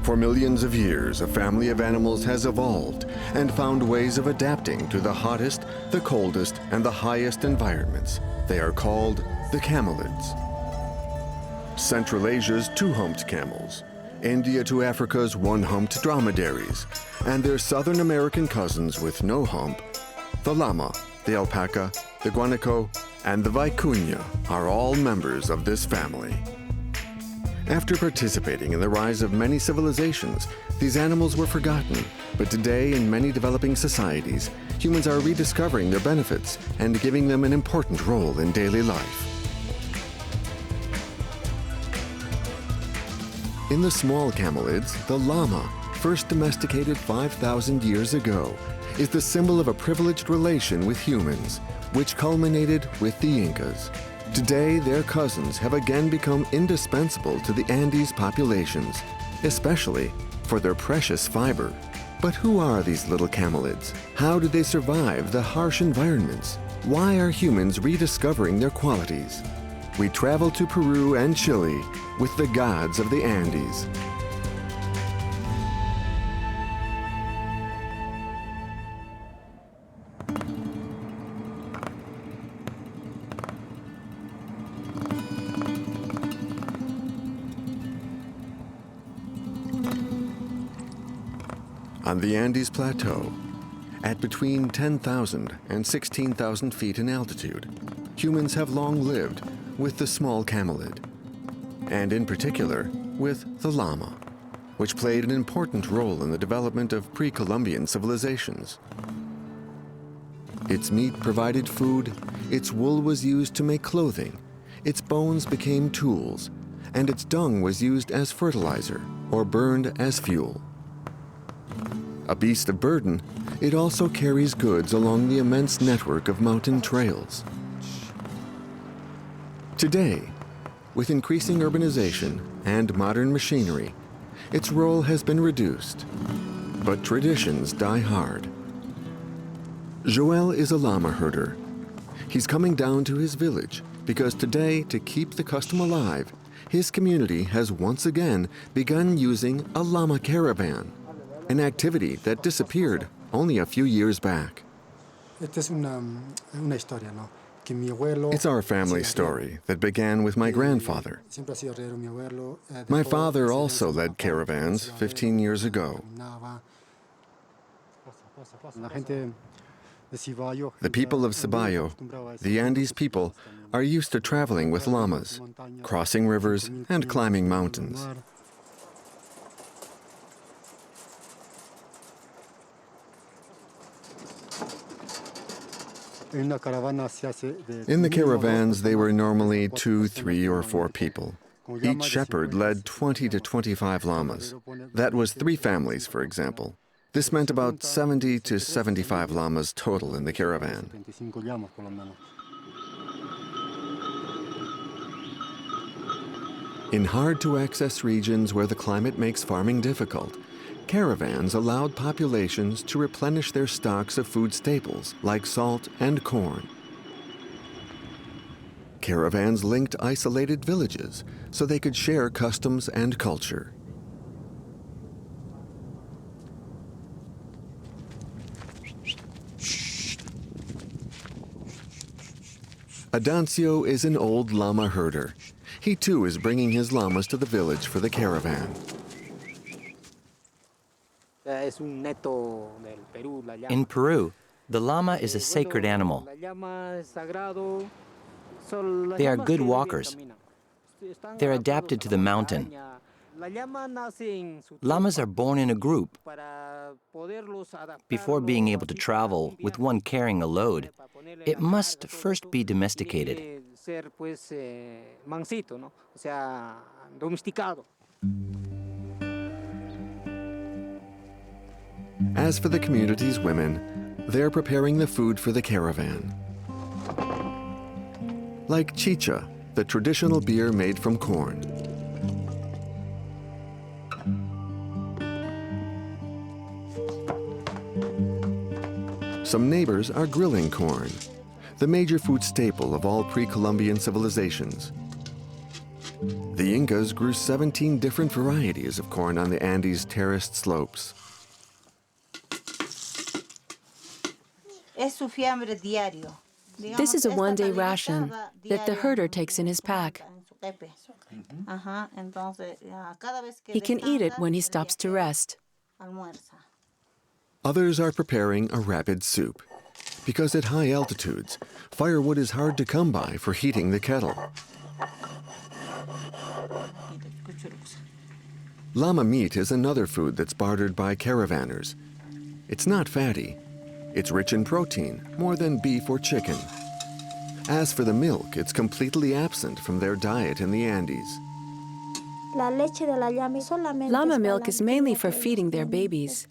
For millions of years, a family of animals has evolved and found ways of adapting to the hottest, the coldest, and the highest environments. They are called the camelids. Central Asia's two-humped camels, India to Africa's one-humped dromedaries, and their Southern American cousins with no hump, the llama, the alpaca, the guanaco, and the vicuna are all members of this family. After participating in the rise of many civilizations, these animals were forgotten, but today in many developing societies, humans are rediscovering their benefits and giving them an important role in daily life. In the small camelids, the llama, first domesticated 5,000 years ago, is the symbol of a privileged relation with humans, which culminated with the Incas. Today, their cousins have again become indispensable to the Andes populations, especially for their precious fiber. But who are these little camelids? How do they survive the harsh environments? Why are humans rediscovering their qualities? We travel to Peru and Chile with the gods of the Andes. On the Andes Plateau, at between 10,000 and 16,000 feet in altitude, humans have long lived with the small camelid, and in particular with the llama, which played an important role in the development of pre-Columbian civilizations. Its meat provided food, its wool was used to make clothing, its bones became tools, and its dung was used as fertilizer or burned as fuel. A beast of burden, it also carries goods along the immense network of mountain trails. Today, with increasing urbanization and modern machinery, its role has been reduced, but traditions die hard. Joel is a llama herder. He's coming down to his village because today, to keep the custom alive, his community has once again begun using a llama caravan, an activity that disappeared only a few years back. It's our family story that began with my grandfather. My father also led caravans 15 years ago. The people of Ceballo, the Andes people, are used to traveling with llamas, crossing rivers and climbing mountains. In the caravans, they were normally 2, 3, or 4 people. Each shepherd led 20 to 25 llamas. That was 3 families, for example. This meant about 70 to 75 llamas total in the caravan. In hard-to-access regions where the climate makes farming difficult, caravans allowed populations to replenish their stocks of food staples like salt and corn. Caravans linked isolated villages so they could share customs and culture. Adancio is an old llama herder. He too is bringing his llamas to the village for the caravan. In Peru, the llama is a sacred animal. They are good walkers. They're adapted to the mountain. Llamas are born in a group. Before being able to travel with one carrying a load, it must first be domesticated. As for the community's women, they're preparing the food for the caravan. Like chicha, the traditional beer made from corn. Some neighbors are grilling corn, the major food staple of all pre-Columbian civilizations. The Incas grew 17 different varieties of corn on the Andes' terraced slopes. This is a one-day ration that the herder takes in his pack. He can eat it when he stops to rest. Others are preparing a rapid soup, because at high altitudes, firewood is hard to come by for heating the kettle. Llama meat is another food that's bartered by caravanners. It's not fatty. It's rich in protein, more than beef or chicken. As for the milk, it's completely absent from their diet in the Andes. Llama milk is mainly for feeding their babies.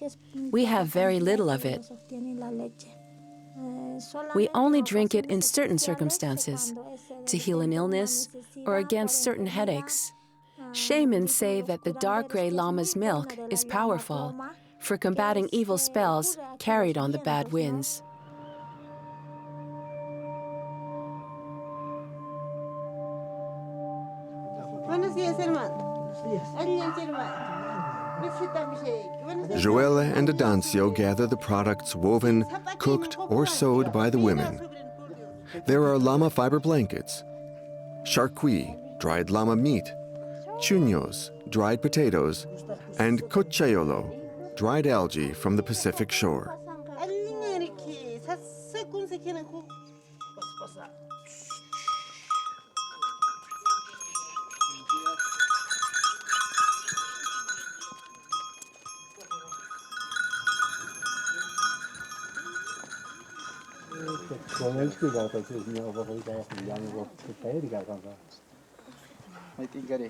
We have very little of it. We only drink it in certain circumstances, to heal an illness or against certain headaches. Shamans say that the dark gray llama's milk is powerful for combating evil spells carried on the bad winds. Joella and Adancio gather the products woven, cooked, or sewed by the women. There are llama fiber blankets, charqui, dried llama meat, chuños, dried potatoes, and cochayolo, dried algae from the Pacific shore.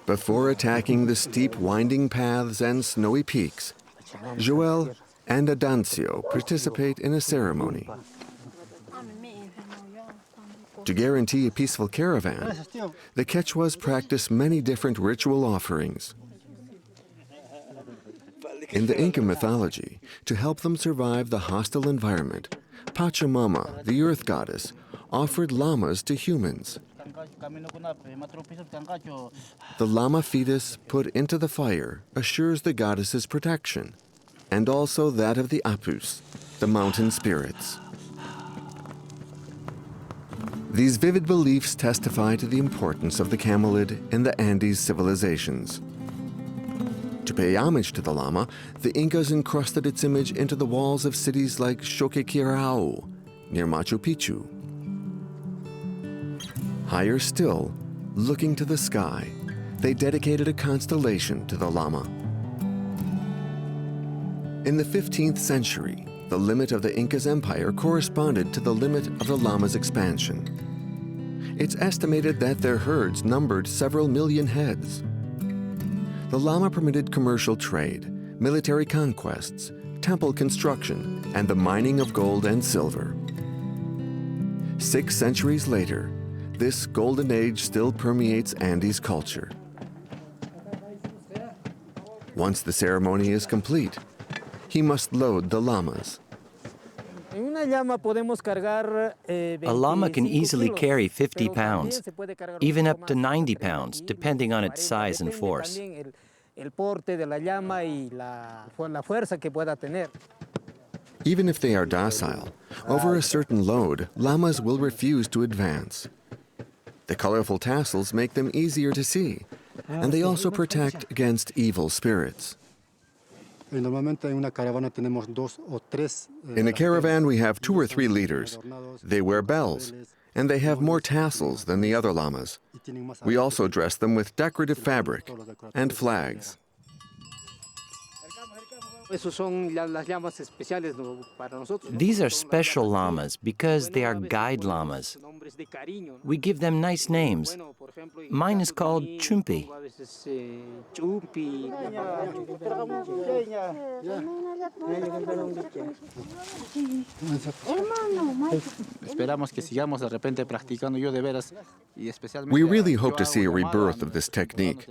Before attacking the steep winding paths and snowy peaks, Joel and Adancio participate in a ceremony. To guarantee a peaceful caravan, the Quechuas practice many different ritual offerings. In the Inca mythology, to help them survive the hostile environment, Pachamama, the earth goddess, offered llamas to humans. The llama fetus put into the fire assures the goddess's protection, and also that of the apus, the mountain spirits. These vivid beliefs testify to the importance of the camelid in the Andes civilizations. To pay homage to the llama, the Incas encrusted its image into the walls of cities like Choquequirao, near Machu Picchu. Higher still, looking to the sky, they dedicated a constellation to the llama. In the 15th century, the limit of the Inca's empire corresponded to the limit of the llama's expansion. It's estimated that their herds numbered several million heads. The llama permitted commercial trade, military conquests, temple construction, and the mining of gold and silver. 6 centuries later, this golden age still permeates Andes culture. Once the ceremony is complete, he must load the llamas. A llama can easily carry 50 pounds, even up to 90 pounds, depending on its size and force. Even if they are docile, over a certain load, llamas will refuse to advance. The colorful tassels make them easier to see, and they also protect against evil spirits. In a caravan, we have 2 or 3 leaders. They wear bells, and they have more tassels than the other llamas. We also dress them with decorative fabric and flags. These are special llamas because they are guide llamas. We give them nice names. Mine is called Chumpi. We really hope to see a rebirth of this technique.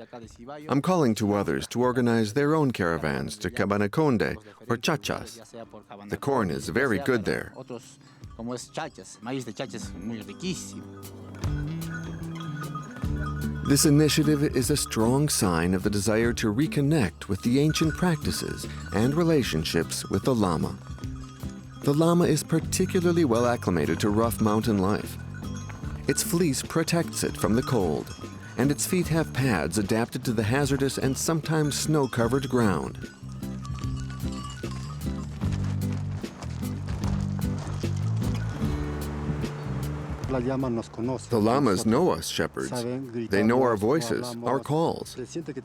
I'm calling to others to organize their own caravans to Cabanaconde or Chachas. The corn is very good there. This initiative is a strong sign of the desire to reconnect with the ancient practices and relationships with the llama. The llama is particularly well acclimated to rough mountain life. Its fleece protects it from the cold, and its feet have pads adapted to the hazardous and sometimes snow-covered ground. The llamas know us shepherds. They know our voices, our calls.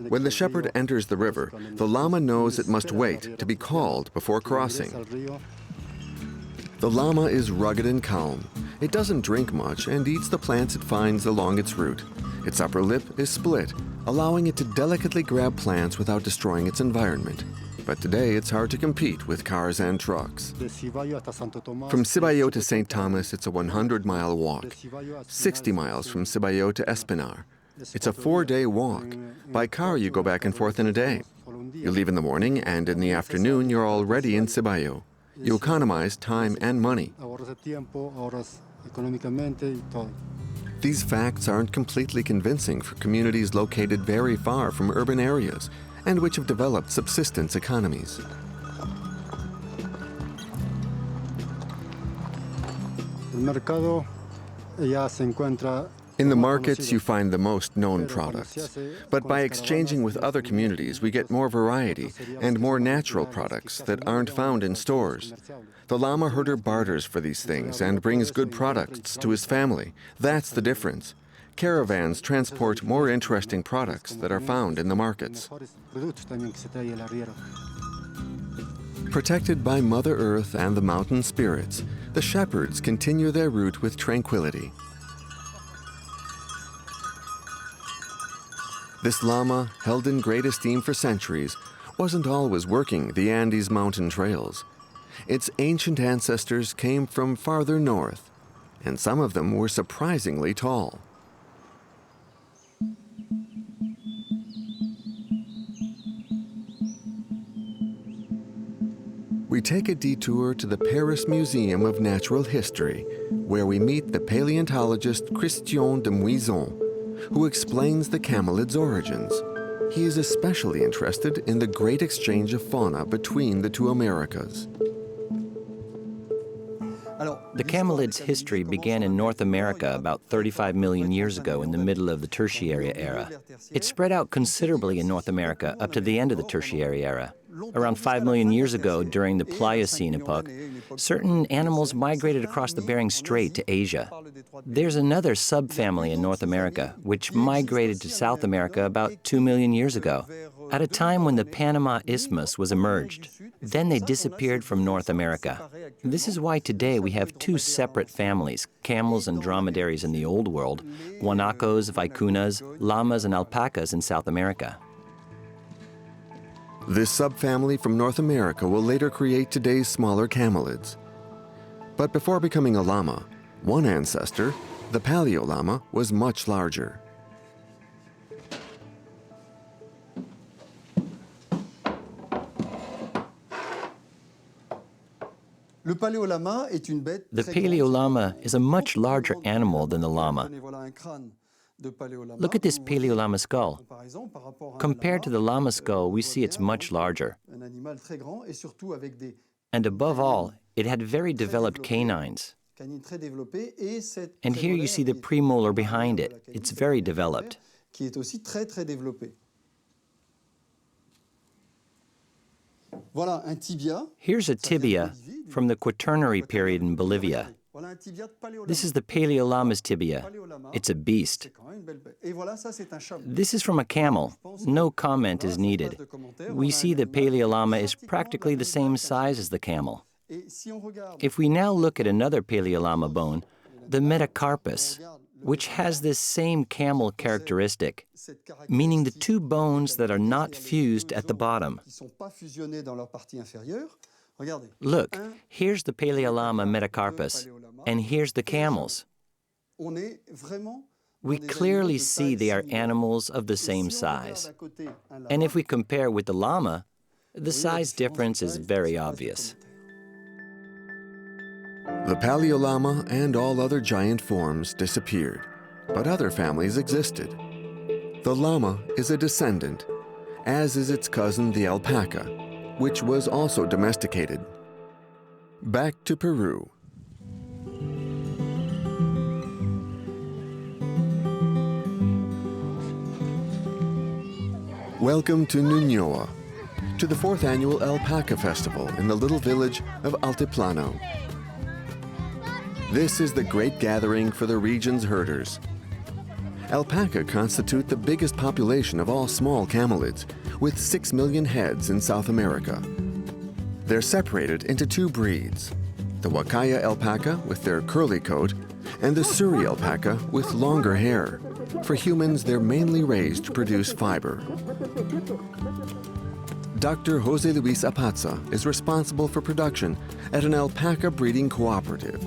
When the shepherd enters the river, the llama knows it must wait to be called before crossing. The llama is rugged and calm. It doesn't drink much and eats the plants it finds along its route. Its upper lip is split, allowing it to delicately grab plants without destroying its environment. But today it's hard to compete with cars and trucks. From Cibao to St. Thomas, it's a 100-mile walk. 60 miles from Cibao to Espinar. It's a 4-day walk. By car, you go back and forth in a day. You leave in the morning, and in the afternoon, you're already in Cibao. You economize time and money. These facts aren't completely convincing for communities located very far from urban areas and which have developed subsistence economies. In the markets, you find the most known products. But by exchanging with other communities, we get more variety and more natural products that aren't found in stores. The llama herder barters for these things and brings good products to his family. That's the difference. Caravans transport more interesting products that are found in the markets. Protected by Mother Earth and the mountain spirits, the shepherds continue their route with tranquility. This llama, held in great esteem for centuries, wasn't always working the Andes mountain trails. Its ancient ancestors came from farther north, and some of them were surprisingly tall. We take a detour to the Paris Museum of Natural History, where we meet the paleontologist Christian de Muison, who explains the camelids' origins. He is especially interested in the great exchange of fauna between the two Americas. The camelids' history began in North America about 35 million years ago in the middle of the Tertiary era. It spread out considerably in North America up to the end of the Tertiary era. Around 5 million years ago, during the Pliocene epoch, certain animals migrated across the Bering Strait to Asia. There's another subfamily in North America, which migrated to South America about 2 million years ago, at a time when the Panama Isthmus was emerged. Then they disappeared from North America. This is why today we have two separate families, camels and dromedaries in the Old World, guanacos, vicunas, llamas, and alpacas in South America. This subfamily from North America will later create today's smaller camelids. But before becoming a llama, one ancestor, the paleo llama, was much larger. The paleo llama is a much larger animal than the llama. Look at this paleo llama skull. Compared to the llama skull, we see it's much larger. And above all, it had very developed canines. And here you see the premolar behind it. It's very developed. Here's a tibia from the Quaternary period in Bolivia. This is the paleo llama's tibia. It's a beast. This is from a camel. No comment is needed. We see the paleo llama is practically the same size as the camel. If we now look at another paleo llama bone, the metacarpus, which has this same camel characteristic, meaning the two bones that are not fused at the bottom. Look, here's the paleo llama metacarpus, and here's the camels. We clearly see they are animals of the same size. And if we compare with the llama, the size difference is very obvious. The paleo llama and all other giant forms disappeared, but other families existed. The llama is a descendant, as is its cousin the alpaca, which was also domesticated. Back to Peru. Welcome to Ñuñoa, to the 4th annual Alpaca Festival in the little village of Altiplano. This is the great gathering for the region's herders. Alpaca constitute the biggest population of all small camelids, with 6 million heads in South America. They're separated into 2 breeds, the Huacaya alpaca with their curly coat, and the Suri alpaca with longer hair. For humans, they're mainly raised to produce fiber. Dr. Jose Luis Apatza is responsible for production at an alpaca breeding cooperative.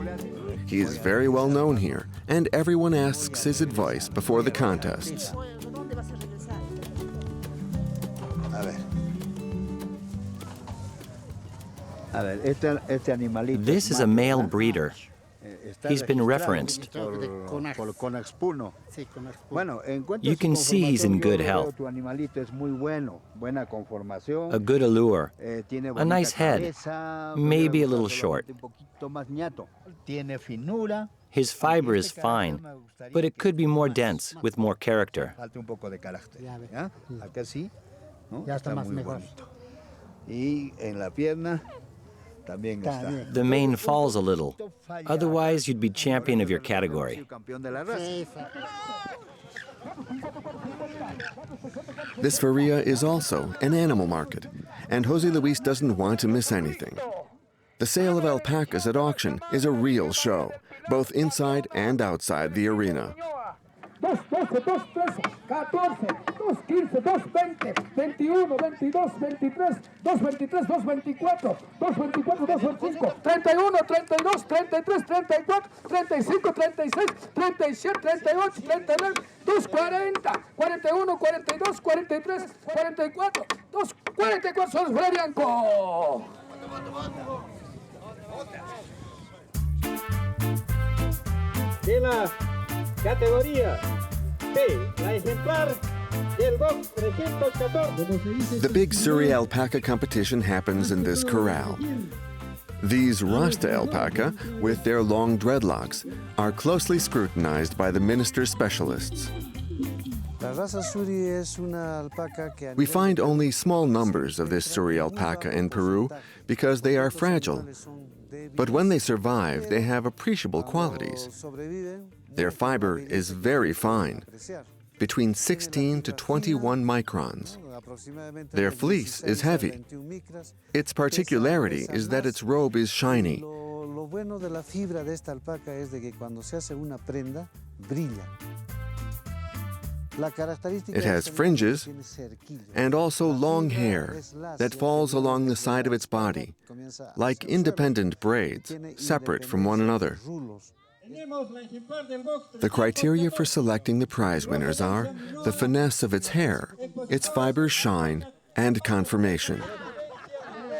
He is very well known here, and everyone asks his advice before the contests. This is a male breeder. He's been referenced. You can see he's in good health. A good allure, a nice head, maybe a little short. His fiber is fine, but it could be more dense, with more character. The mane falls a little. Otherwise, you'd be champion of your category. This feria is also an animal market, and Jose Luis doesn't want to miss anything. The sale of alpacas at auction is a real show, both inside and outside the arena. 212, 213, 14, 215, 220, 21, 22, 23, 224, 225, 31, 32, 33, 34, 35, 36, 37, 38, 39, 240, 41, 42, 43, 44, 244 soles fuera Bianco. De la categoría B, la ejemplar del box 314. The big Suri alpaca competition happens in this corral. These Rasta alpaca, with their long dreadlocks, are closely scrutinized by the minister's specialists. We find only small numbers of this Suri alpaca in Peru because they are fragile. But when they survive, they have appreciable qualities. Their fiber is very fine, between 16 to 21 microns. Their fleece is heavy. Its particularity is that its robe is shiny. It has fringes and also long hair that falls along the side of its body, like independent braids, separate from one another. The criteria for selecting the prize winners are the finesse of its hair, its fibers shine, and conformation.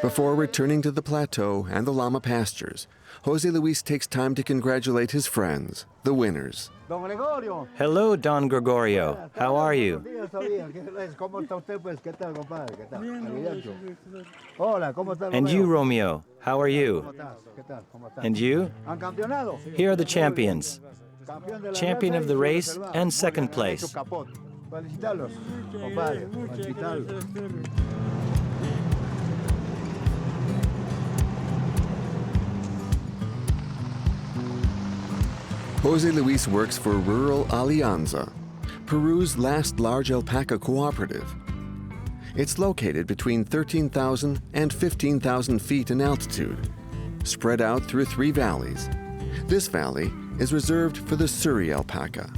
Before returning to the plateau and the llama pastures, Jose Luis takes time to congratulate his friends, the winners. Hello, Don Gregorio. How are you? And you, Romeo. How are you? And you? Here are the champions. Champion of the race and second place. Jose Luis works for Rural Alianza, Peru's last large alpaca cooperative. It's located between 13,000 and 15,000 feet in altitude, spread out through 3 valleys. This valley is reserved for the Suri alpaca.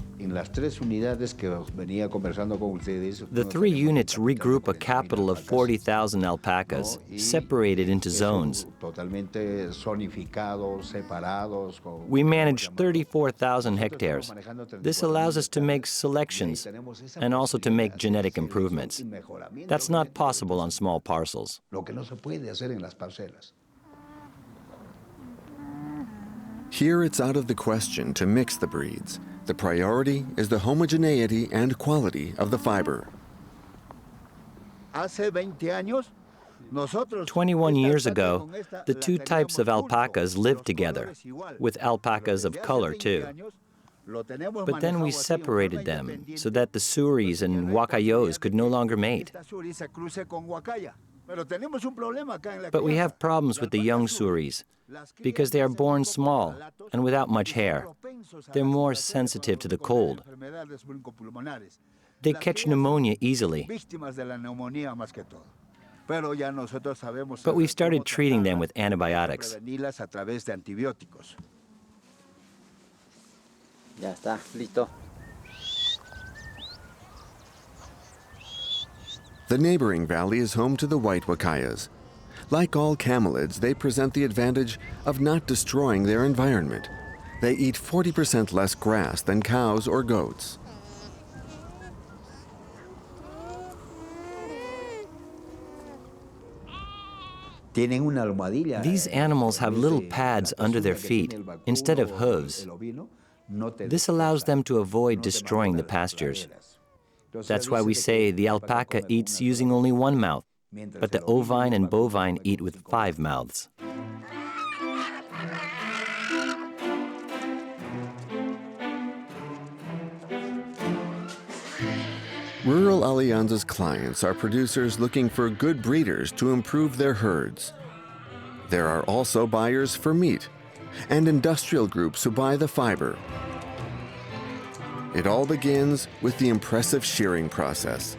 The 3 units regroup a capital of 40,000 alpacas, separated into zones. We manage 34,000 hectares. This allows us to make selections and also to make genetic improvements. That's not possible on small parcels. Here it's out of the question to mix the breeds, The priority is the homogeneity and quality of the fiber. 21 years ago, the two types of alpacas lived together, with alpacas of color too. But then we separated them so that the Suris and Huacayos could no longer mate. But we have problems with the young Suris because they are born small and without much hair. They're more sensitive to the cold. They catch pneumonia easily. But we've started treating them with antibiotics. Ya está, listo. The neighboring valley is home to the white Huacayas. Like all camelids, they present the advantage of not destroying their environment. They eat 40% less grass than cows or goats. These animals have little pads under their feet instead of hooves. This allows them to avoid destroying the pastures. That's why we say the alpaca eats using only one mouth, but the ovine and bovine eat with 5 mouths. Rural Alianza's clients are producers looking for good breeders to improve their herds. There are also buyers for meat and industrial groups who buy the fiber. It all begins with the impressive shearing process.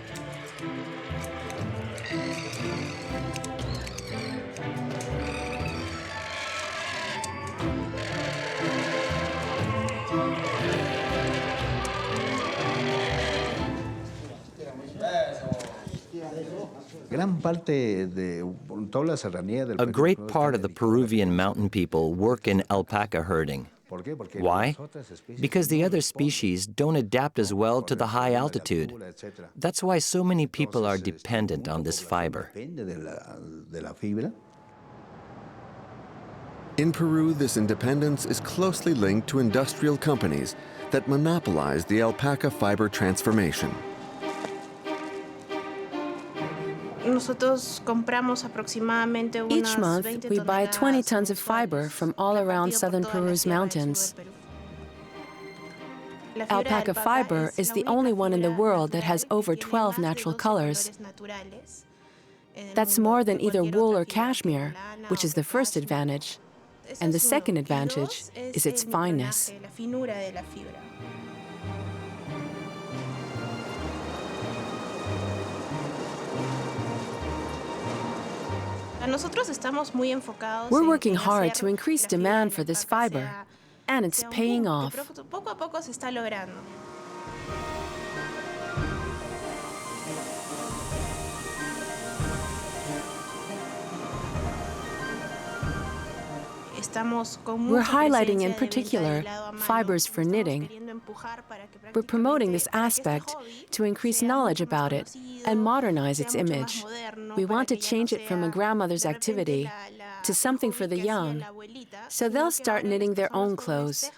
A great part of the Peruvian mountain people work in alpaca herding. Why? Because the other species don't adapt as well to the high altitude. That's why so many people are dependent on this fiber. In Peru, this independence is closely linked to industrial companies that monopolize the alpaca fiber transformation. Each month, we buy 20 tons of fiber from all around southern Peru's mountains. Alpaca fiber is the only one in the world that has over 12 natural colors. That's more than either wool or cashmere, which is the first advantage. And the second advantage is its fineness. We're working hard to increase demand for this fiber, and it's paying off. We're highlighting in particular fibers for knitting. We're promoting this aspect to increase knowledge about it and modernize its image. We want to change it from a grandmother's activity to something for the young, so they'll start knitting their own clothes.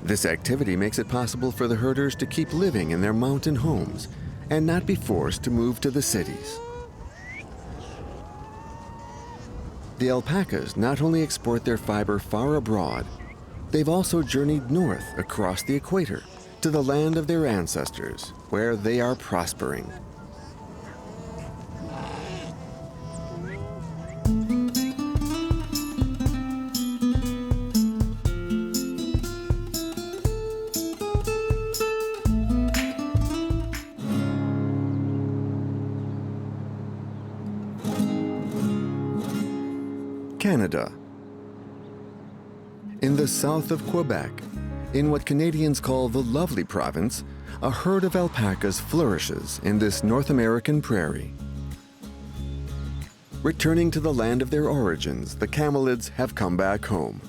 This activity makes it possible for the herders to keep living in their mountain homes and not be forced to move to the cities. The alpacas not only export their fiber far abroad, they've also journeyed north across the equator to the land of their ancestors, where they are prospering. Canada. In the south of Quebec, in what Canadians call the Lovely Province, a herd of alpacas flourishes in this North American prairie. Returning to the land of their origins, the camelids have come back home.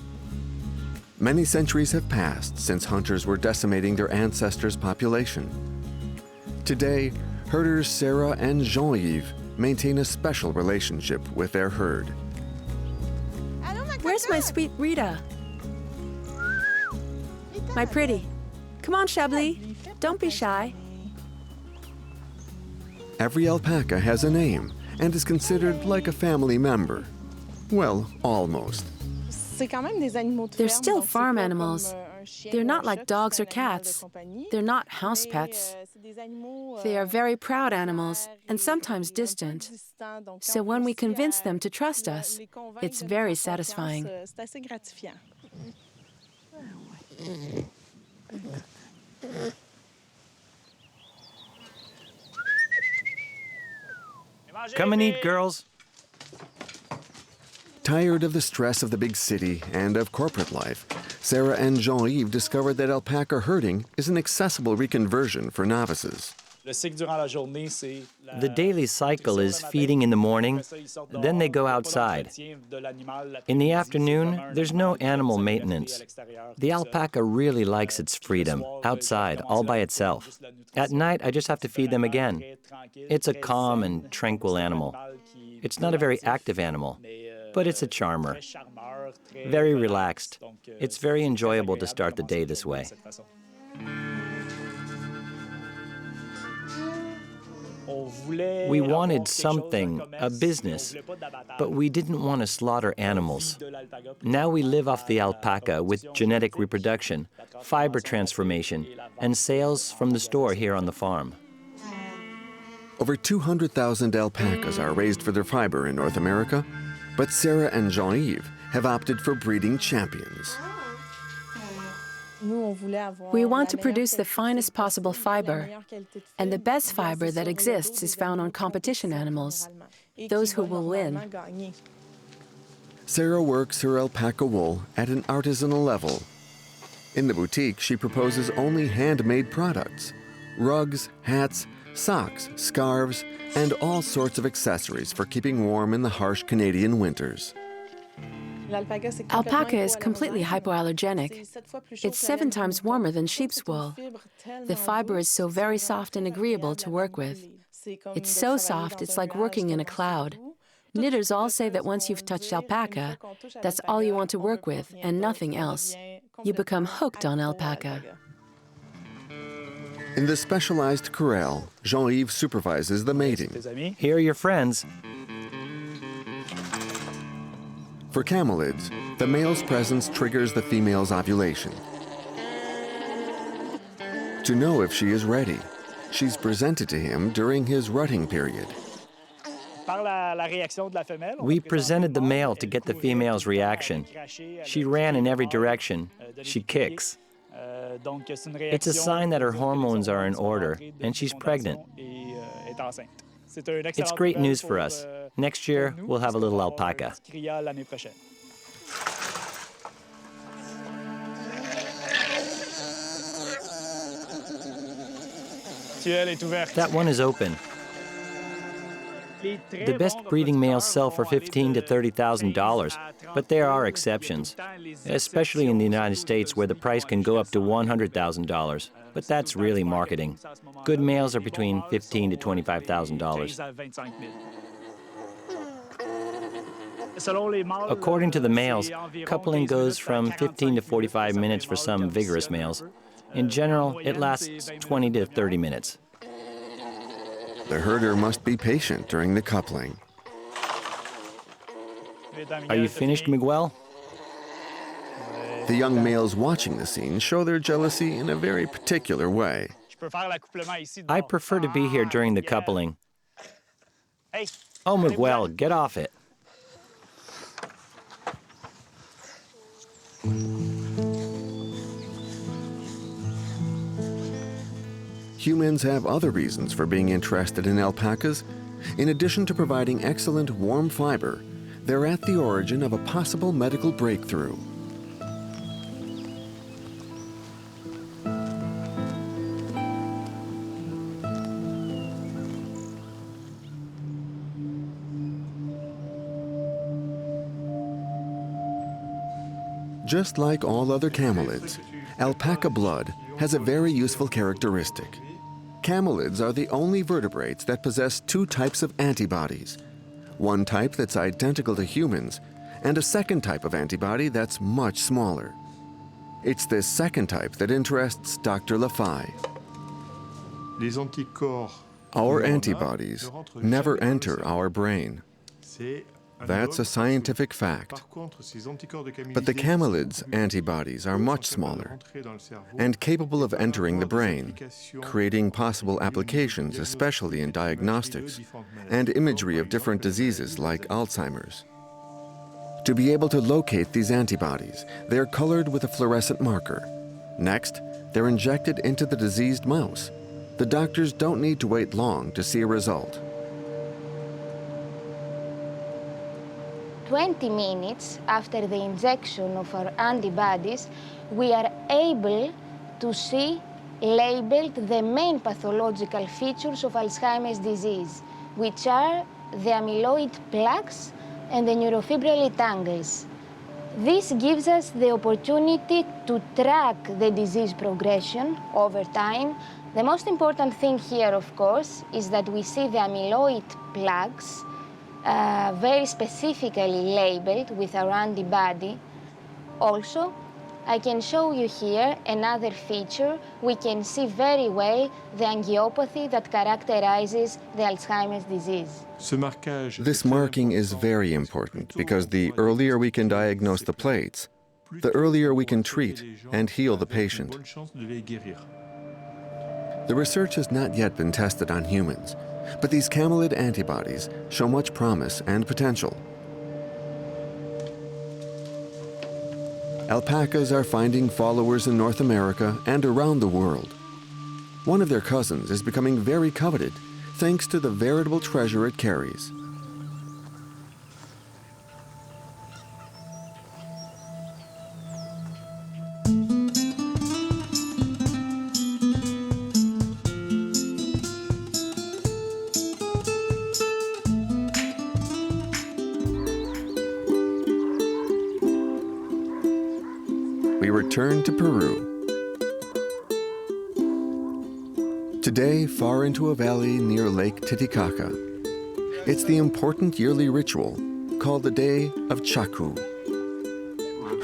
Many centuries have passed since hunters were decimating their ancestors' population. Today, herders Sarah and Jean-Yves maintain a special relationship with their herd. Where's my sweet Rita? My pretty. Come on, Chablis. Don't be shy. Every alpaca has a name and is considered like a family member. Well, almost. They're still farm animals. They're not like dogs or cats. They're not house pets. They are very proud animals and sometimes distant. So when we convince them to trust us, it's very satisfying. Come and eat, girls. Tired of the stress of the big city and of corporate life, Sarah and Jean-Yves discovered that alpaca herding is an accessible reconversion for novices. The daily cycle is feeding in the morning, then they go outside. In the afternoon, there's no animal maintenance. The alpaca really likes its freedom, outside, all by itself. At night, I just have to feed them again. It's a calm and tranquil animal. It's not a very active animal, but it's a charmer. Very relaxed. It's very enjoyable to start the day this way. We wanted something, a business, but we didn't want to slaughter animals. Now we live off the alpaca with genetic reproduction, fiber transformation, and sales from the store here on the farm. Over 200,000 alpacas are raised for their fiber in North America, but Sarah and Jean-Yves have opted for breeding champions. We want to produce the finest possible fiber, and the best fiber that exists is found on competition animals, those who will win. Sarah works her alpaca wool at an artisanal level. In the boutique, she proposes only handmade products: rugs, hats, socks, scarves, and all sorts of accessories for keeping warm in the harsh Canadian winters. Alpaca is completely hypoallergenic. It's 7 times warmer than sheep's wool. The fiber is so very soft and agreeable to work with. It's so soft, it's like working in a cloud. Knitters all say that once you've touched alpaca, that's all you want to work with and nothing else. You become hooked on alpaca. In the specialized corral, Jean-Yves supervises the mating. Here are your friends. For camelids, the male's presence triggers the female's ovulation. To know if she is ready, she's presented to him during his rutting period. We presented the male to get the female's reaction. She ran in every direction. She kicks. It's a sign that her hormones are in order, and she's pregnant. It's great news for us. Next year, we'll have a little alpaca. That one is open. The best breeding males sell for $15,000 to $30,000, but there are exceptions, especially in the United States where the price can go up to $100,000. But that's really marketing. Good males are between $15,000 to $25,000. According to the males, coupling goes from 15 to 45 minutes for some vigorous males. In general, it lasts 20 to 30 minutes. The herder must be patient during the coupling. Are you finished, Miguel? The young males watching the scene show their jealousy in a very particular way. I prefer to be here during the coupling. Oh, Miguel, get off it. Humans have other reasons for being interested in alpacas. In addition to providing excellent warm fiber, they're at the origin of a possible medical breakthrough. Just like all other camelids, alpaca blood has a very useful characteristic. Camelids are the only vertebrates that possess two types of antibodies. One type that's identical to humans, and a second type of antibody that's much smaller. It's this second type that interests Dr. Lafay. Our antibodies never enter our brain. That's a scientific fact. But the camelids' antibodies are much smaller and capable of entering the brain, creating possible applications, especially in diagnostics and imagery of different diseases like Alzheimer's. To be able to locate these antibodies, they're colored with a fluorescent marker. Next, they're injected into the diseased mouse. The doctors don't need to wait long to see a result. 20 minutes after the injection of our antibodies, we are able to see labeled the main pathological features of Alzheimer's disease, which are the amyloid plaques and the neurofibrillary tangles. This gives us the opportunity to track the disease progression over time. The most important thing here, of course, is that we see the amyloid plaques very specifically labeled with our antibody. Also, I can show you here another feature. We can see very well the angiopathy that characterizes the Alzheimer's disease. This marking is very important because the earlier we can diagnose the plates, the earlier we can treat and heal the patient. The research has not yet been tested on humans, but these camelid antibodies show much promise and potential. Alpacas are finding followers in North America and around the world. One of their cousins is becoming very coveted thanks to the veritable treasure it carries. We return to Peru. Today, far into a valley near Lake Titicaca, it's the important yearly ritual called the Day of Chacu.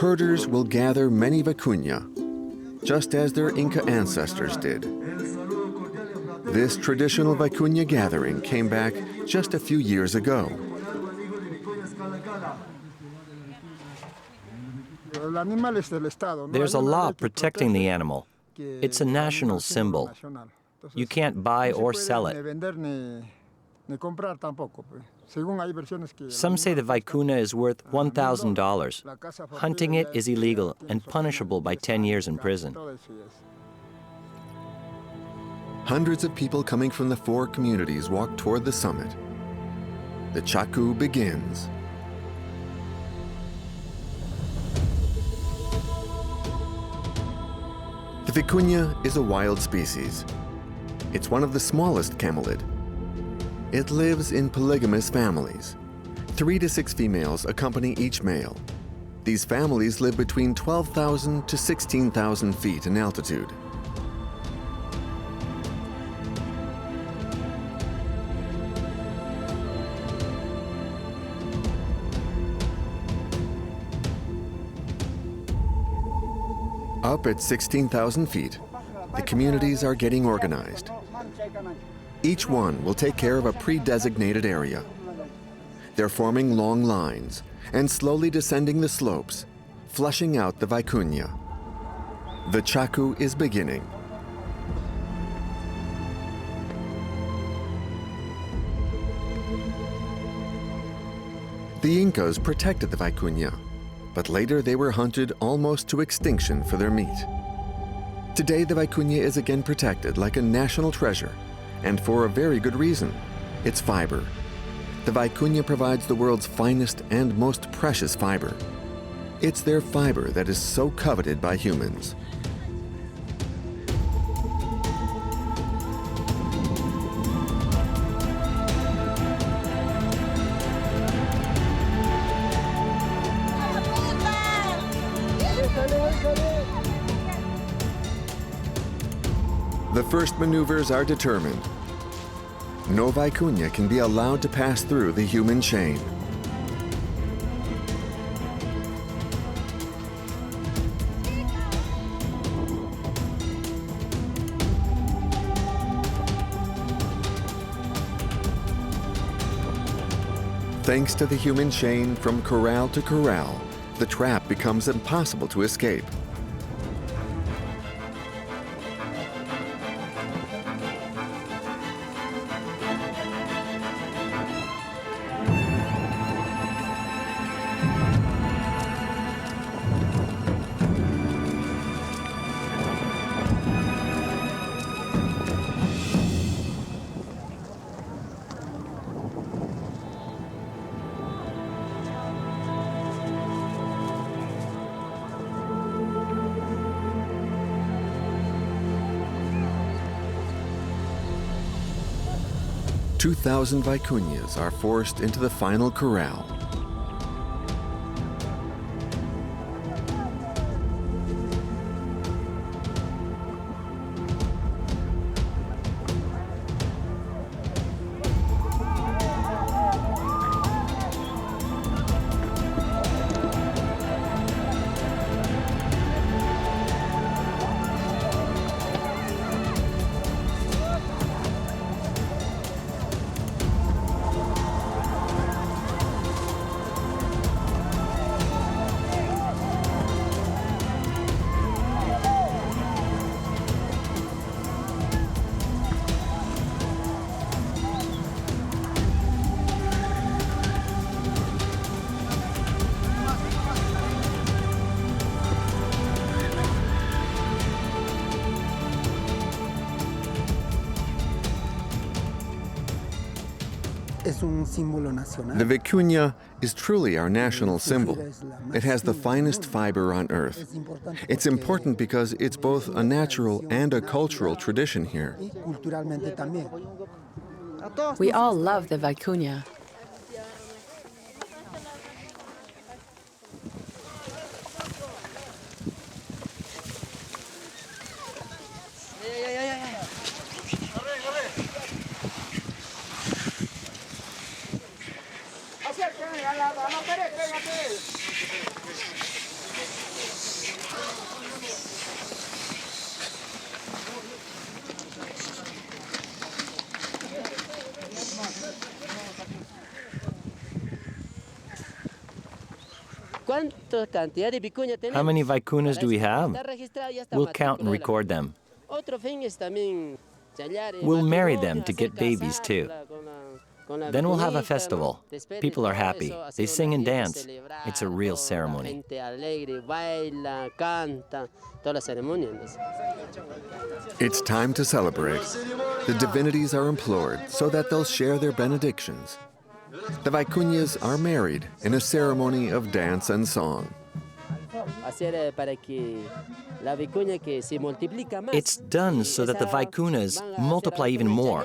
Herders will gather many vicuna, just as their Inca ancestors did. This traditional vicuna gathering came back just a few years ago. There's a law protecting the animal. It's a national symbol. You can't buy or sell it. Some say the vicuna is worth $1,000. Hunting it is illegal and punishable by 10 years in prison. Hundreds of people coming from the 4 communities walk toward the summit. The Chacu begins. The vicuna is a wild species. It's one of the smallest camelid. It lives in polygamous families. 3 to 6 females accompany each male. These families live between 12,000 to 16,000 feet in altitude. Up at 16,000 feet, the communities are getting organized. Each one will take care of a pre-designated area. They're forming long lines and slowly descending the slopes, flushing out the vicuna. The Chacu is beginning. The Incas protected the vicuna, but later they were hunted almost to extinction for their meat. Today, the vicuna is again protected like a national treasure, and for a very good reason. It's fiber. The vicuna provides the world's finest and most precious fiber. It's their fiber that is so coveted by humans. first maneuvers are determined. No Vicuna can be allowed to pass through the human chain. Thanks to the human chain from corral to corral, the trap becomes impossible to escape. "2,000 Vicunas are forced into the final corral. The Vicuna is truly our national symbol. It has the finest fiber on earth. It's important because it's both a natural and a cultural tradition here. We all love the Vicuna. How many Vicunas do we have? We'll count and record them. We'll marry them to get babies too. Then we'll have a festival. People are happy. They sing and dance. It's a real ceremony. It's time to celebrate. The divinities are implored so that they'll share their benedictions. The Vicunas are married in a ceremony of dance and song. It's done so that the Vicunas multiply even more.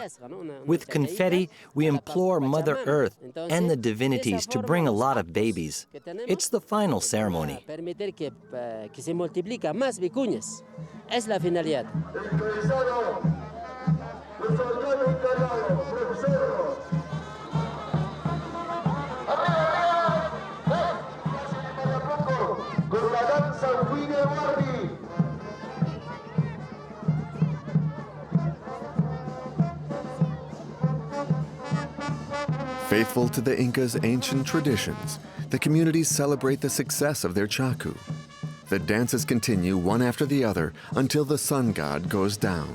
With confetti, we implore Mother Earth and the divinities to bring a lot of babies. It's the final ceremony. Faithful to the Inca's ancient traditions, the communities celebrate the success of their chaku. The dances continue one after the other until the sun god goes down.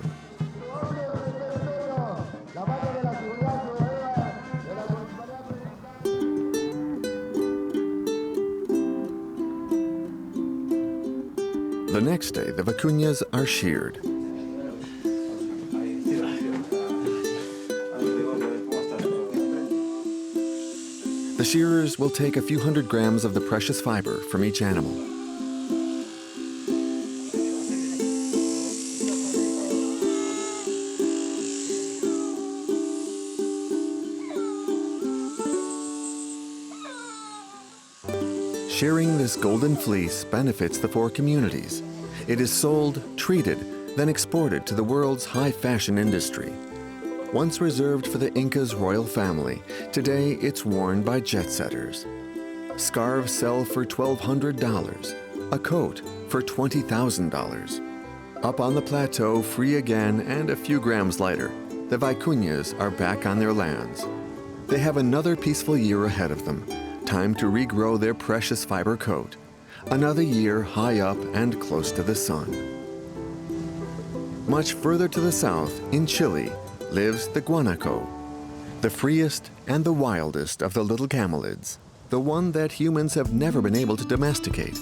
The next day, the Vicunas are sheared. The shearers will take a few hundred grams of the precious fiber from each animal. Sharing this golden fleece benefits the four communities. It is sold, treated, then exported to the world's high fashion industry. Once reserved for the Inca's royal family, today it's worn by jet-setters. Scarves sell for $1,200, a coat for $20,000. Up on the plateau, free again and a few grams lighter, the Vicunas are back on their lands. They have another peaceful year ahead of them, time to regrow their precious fiber coat. Another year high up and close to the sun. Much further to the south, in Chile, lives the Guanaco, the freest and the wildest of the little camelids, the one that humans have never been able to domesticate.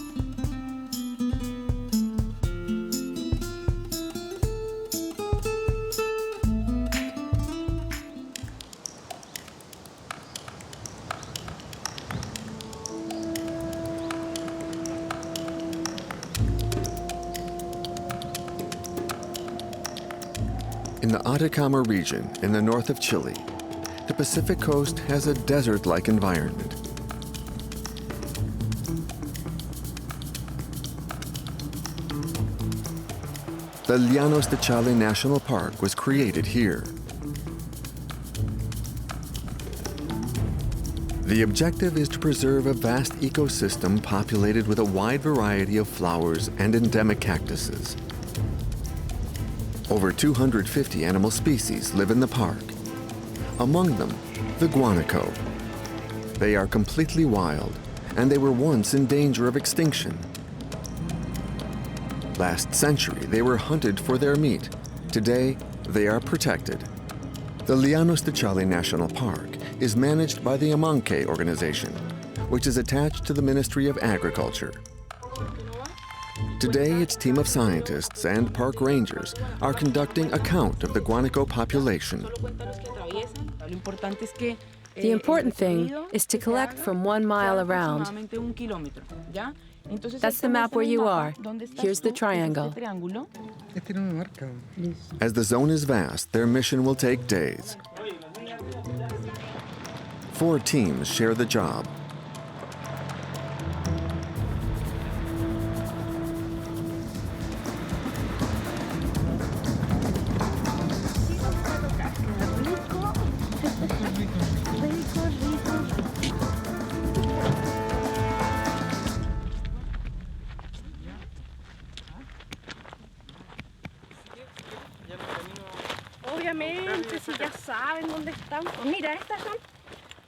In the Atacama region in the north of Chile, the Pacific coast has a desert-like environment. The Llanos de Chale National Park was created here. The objective is to preserve a vast ecosystem populated with a wide variety of flowers and endemic cactuses. Over 250 animal species live in the park. Among them, the guanaco. They are completely wild, and they were once in danger of extinction. Last century, they were hunted for their meat. Today, they are protected. The Llanos de Chale National Park is managed by the Amanque organization, which is attached to the Ministry of Agriculture. Today, its team of scientists and park rangers are conducting a count of the guanaco population. The important thing is to collect from 1 mile around. That's the map where you are. Here's the triangle. As the zone is vast, their mission will take days. 4 teams share the job.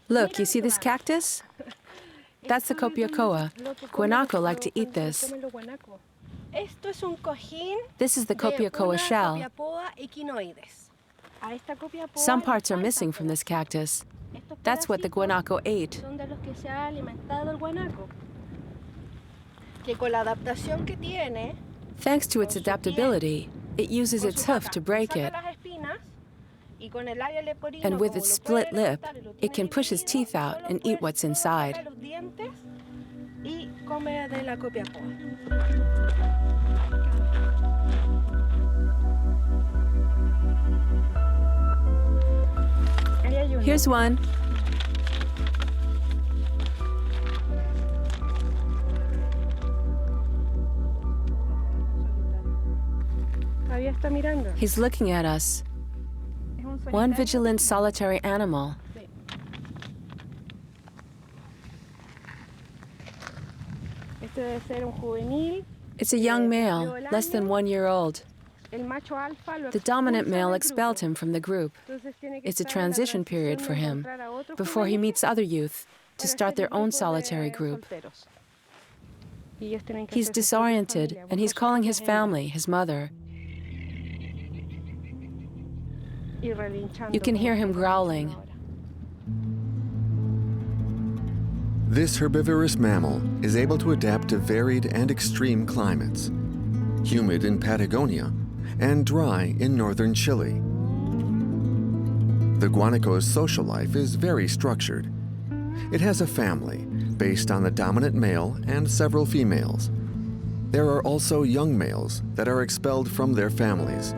Look, you see this cactus? That's the copiacoa. Guanaco like to eat this. This is the copiacoa shell. Some parts are missing from this cactus. That's what the guanaco ate. Thanks to its adaptability, it uses its hoof to break it. And with its split lip, it can push its teeth out and eat what's inside. Here's one. He's looking at us. One vigilant, solitary animal. It's a young male, less than 1 year old. The dominant male expelled him from the group. It's a transition period for him, before he meets other youth to start their own solitary group. He's disoriented, and he's calling his family, his mother. You can hear him growling. This herbivorous mammal is able to adapt to varied and extreme climates, humid in Patagonia and dry in northern Chile. The guanaco's social life is very structured. It has a family based on the dominant male and several females. There are also young males that are expelled from their families,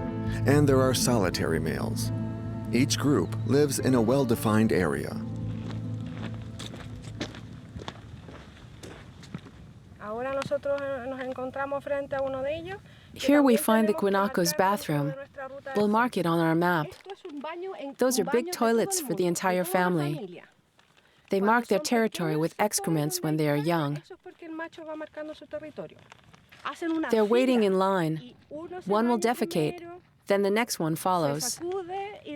and there are solitary males. Each group lives in a well-defined area. Here we find the Guanaco's bathroom. We'll mark it on our map. Those are big toilets for the entire family. They mark their territory with excrements when they are young. They're waiting in line. One will defecate, then the next one follows.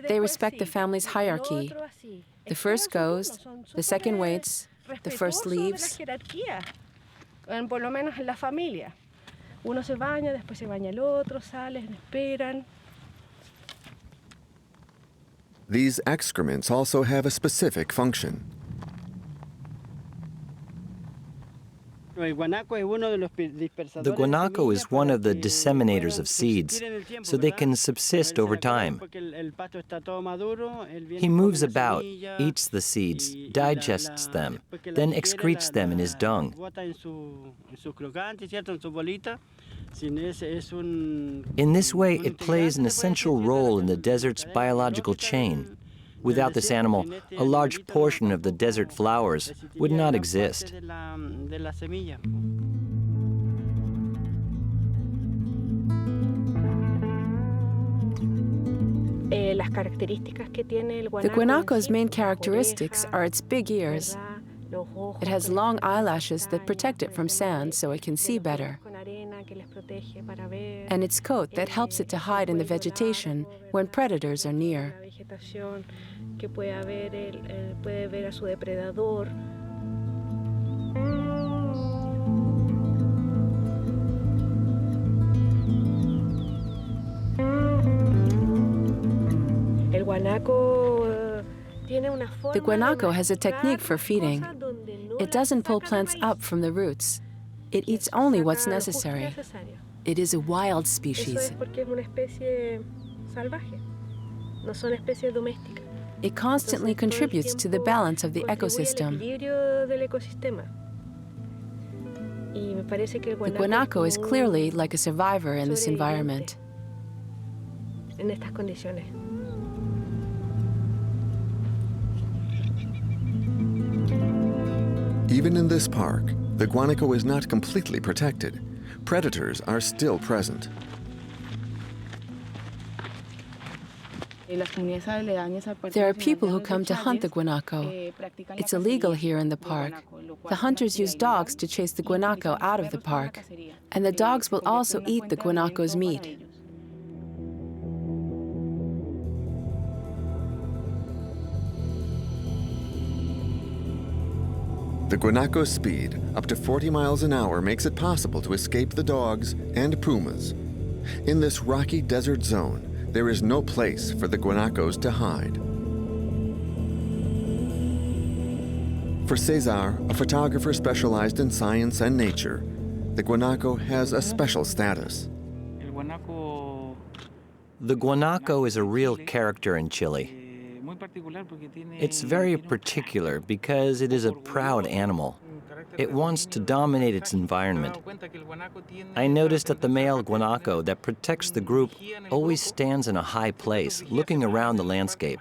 They respect the family's hierarchy. The first goes, the second waits, the first leaves. Uno se baña, después se baña el otro, salen, esperan. These excrements also have a specific function. The guanaco is one of the disseminators of seeds, so they can subsist over time. He moves about, eats the seeds, digests them, then excretes them in his dung. In this way, it plays an essential role in the desert's biological chain. Without this animal, a large portion of the desert flowers would not exist. The guanaco's main characteristics are its big ears. It has long eyelashes that protect it from sand so it can see better, and its coat that helps it to hide in the vegetation when predators are near. The guanaco has a technique for feeding. It doesn't pull plants up from the roots. It eats only what's necessary. It is a wild species. It constantly contributes to the balance of the ecosystem. The guanaco is clearly like a survivor in this environment. Even in this park, the guanaco is not completely protected. Predators are still present. There are people who come to hunt the guanaco. It's illegal here in the park. The hunters use dogs to chase the guanaco out of the park, and the dogs will also eat the guanaco's meat. The guanaco's speed, up to 40 miles an hour, makes it possible to escape the dogs and pumas. In this rocky desert zone, there is no place for the guanacos to hide. For Cesar, a photographer specialized in science and nature, the guanaco has a special status. The guanaco is a real character in Chile. It's very particular because it is a proud animal. It wants to dominate its environment. I noticed that the male guanaco that protects the group always stands in a high place, looking around the landscape.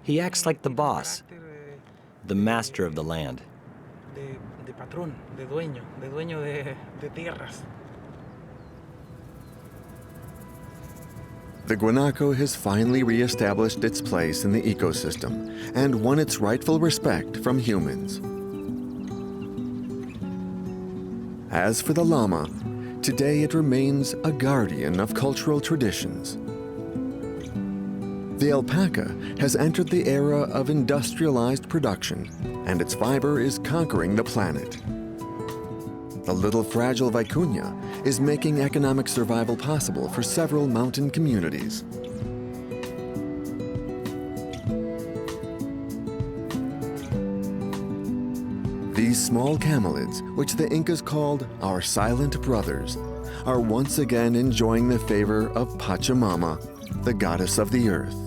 He acts like the boss, the master of the land. The guanaco has finally re-established its place in the ecosystem and won its rightful respect from humans. As for the llama, today it remains a guardian of cultural traditions. The alpaca has entered the era of industrialized production, and its fiber is conquering the planet. The little fragile Vicuna is making economic survival possible for several mountain communities. These small camelids, which the Incas called our silent brothers, are once again enjoying the favor of Pachamama, the goddess of the earth.